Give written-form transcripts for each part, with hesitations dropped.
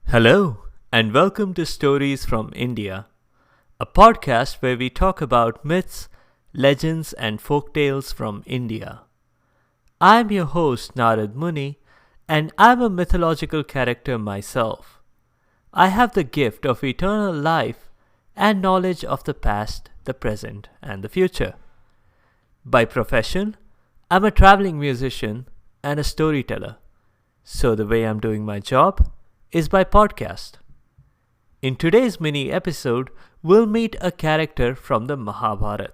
Hello, and welcome to Stories from India, a podcast where we talk about myths, legends, and folktales from India. I'm your host, Narad Muni, and I'm a mythological character myself. I have the gift of eternal life and knowledge of the past, the present, and the future. By profession, I'm a traveling musician and a storyteller. So the way I'm doing my job is by podcast. In today's mini episode, we'll meet a character from the Mahabharata.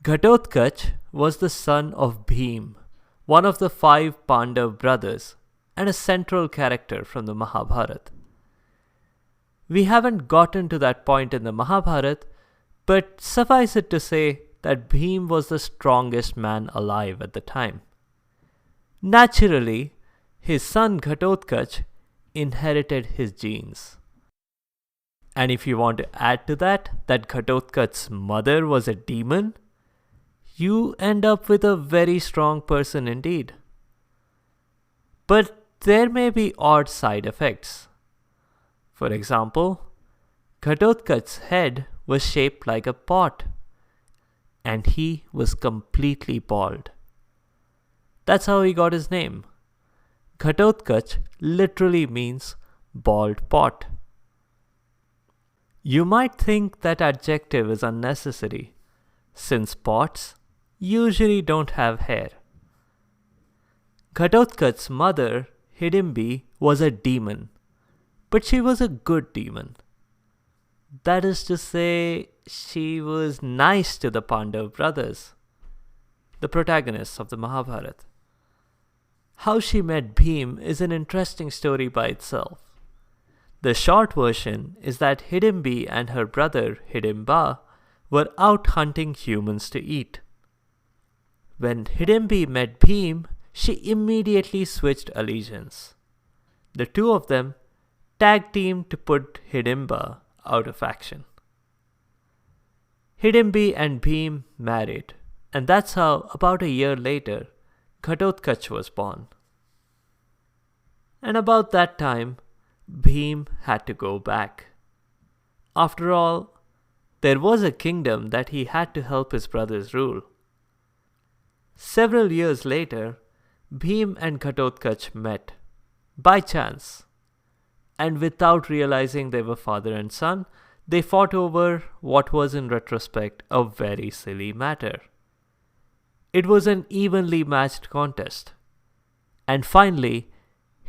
Ghatotkacha was the son of Bhim, one of the 5 Pandav brothers, and a central character from the Mahabharata. We haven't gotten to that point in the Mahabharata, but suffice it to say that Bhim was the strongest man alive at the time. Naturally, his son Ghatotkacha inherited his genes. And if you want to add to that Ghatotkacha's mother was a demon, you end up with a very strong person indeed. But there may be odd side effects. For example, Ghatotkacha's head was shaped like a pot, and he was completely bald. That's how he got his name. Ghatotkacha literally means bald pot. You might think that adjective is unnecessary, since pots usually don't have hair. Ghatotkacha's mother, Hidimbi, was a demon, but she was a good demon. That is to say, she was nice to the Pandav brothers, the protagonists of the Mahabharata. How she met Bhim is an interesting story by itself. The short version is that Hidimbi and her brother Hidimba were out hunting humans to eat. When Hidimbi met Bhim, she immediately switched allegiance. The two of them tag teamed to put Hidimba out of action. Hidimbi and Bhim married, and that's how, about a year later, Ghatotkacha was born. And about that time, Bhim had to go back. After all, there was a kingdom that he had to help his brothers rule. Several years later, Bhim and Ghatotkacha met, by chance. And without realizing they were father and son, they fought over what was in retrospect a very silly matter. It was an evenly matched contest. And finally,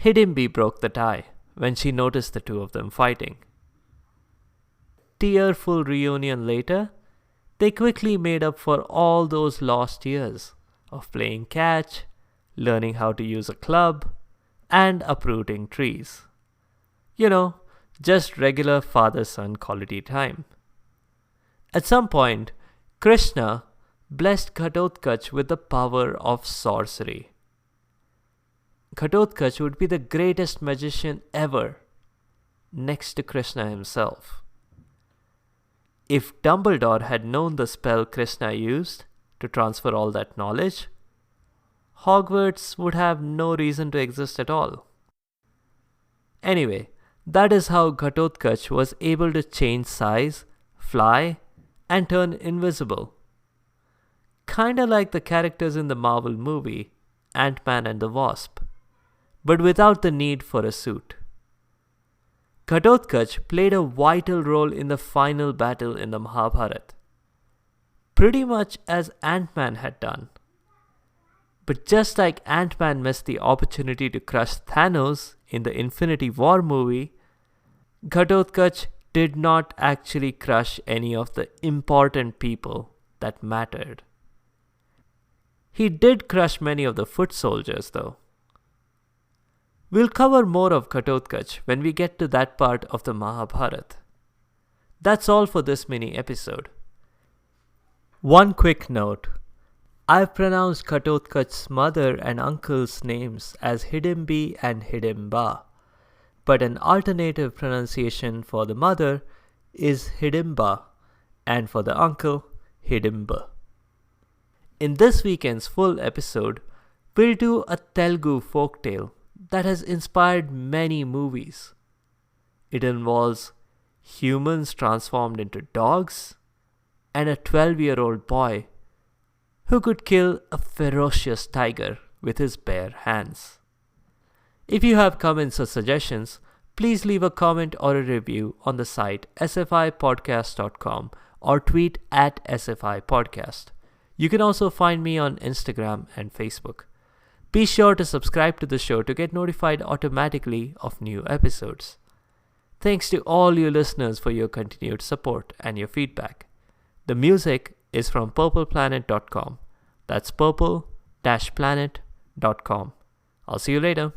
Hidimbi broke the tie when she noticed the two of them fighting. Tearful reunion later, they quickly made up for all those lost years of playing catch, learning how to use a club, and uprooting trees. You know, just regular father-son quality time. At some point, Krishna blessed Ghatotkacha with the power of sorcery. Ghatotkacha would be the greatest magician ever, next to Krishna himself. If Dumbledore had known the spell Krishna used to transfer all that knowledge, Hogwarts would have no reason to exist at all. Anyway, that is how Ghatotkacha was able to change size, fly, and turn invisible. Kinda like the characters in the Marvel movie, Ant-Man and the Wasp, but without the need for a suit. Ghatotkacha played a vital role in the final battle in the Mahabharata, pretty much as Ant-Man had done. But just like Ant-Man missed the opportunity to crush Thanos in the Infinity War movie, Ghatotkacha did not actually crush any of the important people that mattered. He did crush many of the foot soldiers though. We'll cover more of Ghatotkacha when we get to that part of the Mahabharata. That's all for this mini episode. One quick note. I've pronounced Ghatotkacha's mother and uncle's names as Hidimbi and Hidimba, but an alternative pronunciation for the mother is Hidimba, and for the uncle, Hidimba. In this weekend's full episode, we'll do a Telugu folktale that has inspired many movies. It involves humans transformed into dogs and a 12-year-old boy who could kill a ferocious tiger with his bare hands. If you have comments or suggestions, please leave a comment or a review on the site sfipodcast.com or tweet at sfipodcast. You can also find me on Instagram and Facebook. Be sure to subscribe to the show to get notified automatically of new episodes. Thanks to all you listeners for your continued support and your feedback. The music is from purpleplanet.com. That's purple-planet.com. I'll see you later.